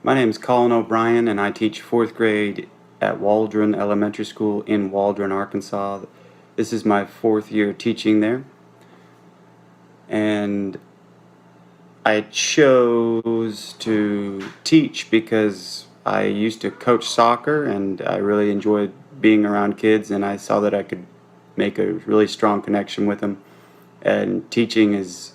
My name is Colin O'Brien, and I teach fourth grade at Waldron Elementary School in Waldron, Arkansas. This is my fourth year teaching there, and I chose to teach because I used to coach soccer and I really enjoyed being around kids, and I saw that I could make a really strong connection with them. And teaching is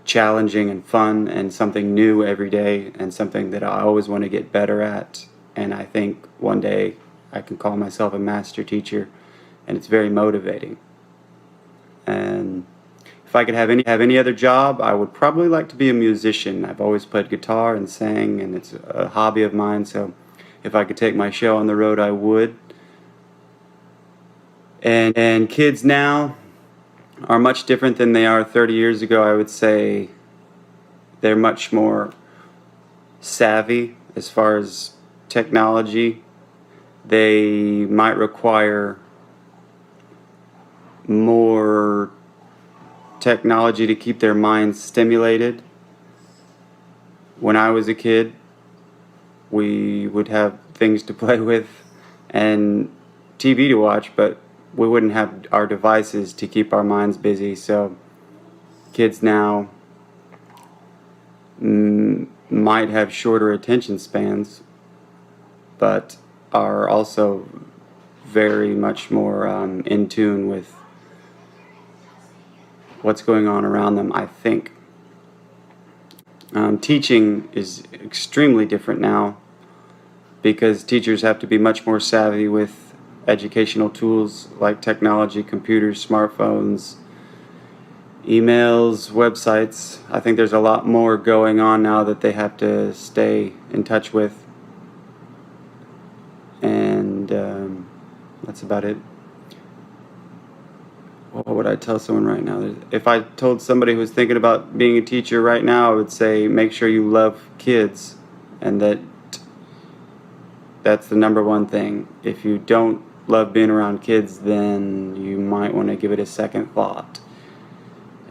challenging and fun and something new every day and something that I always want to get better at. And I think one day I can call myself a master teacher, and it's very motivating. And if I could have any other job, I would probably like to be a musician. I've always played guitar and sang, and it's a hobby of mine, so if I could take my show on the road, I would. And kids now are much different than they are 30 years ago. I would say they're much more savvy as far as technology. They might require more technology to keep their minds stimulated. When I was a kid, we would have things to play with and TV to watch, but we wouldn't have our devices to keep our minds busy. So kids now might have shorter attention spans, but are also very much more in tune with what's going on around them, I think. Teaching is extremely different now because teachers have to be much more savvy with educational tools like technology, computers, smartphones, emails, websites. I think there's a lot more going on now that they have to stay in touch with, and that's about it. What would I tell someone right now? If I told somebody who's thinking about being a teacher right now, I would say make sure you love kids, and that's the number one thing. If you don't love being around kids, then you might want to give it a second thought.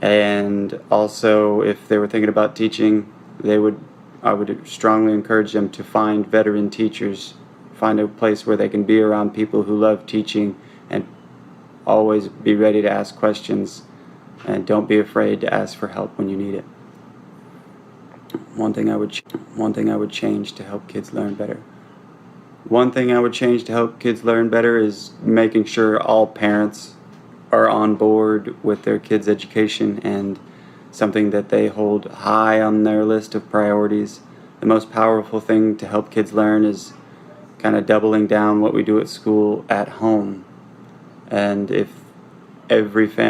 And also, if they were thinking about teaching, I would strongly encourage them to find veteran teachers, find a place where they can be around people who love teaching, and always be ready to ask questions, and don't be afraid to ask for help when you need it. One thing I would change to help kids learn better. One thing I would change to help kids learn better is making sure all parents are on board with their kids' education and something that they hold high on their list of priorities. The most powerful thing to help kids learn is kind of doubling down what we do at school at home. And if every family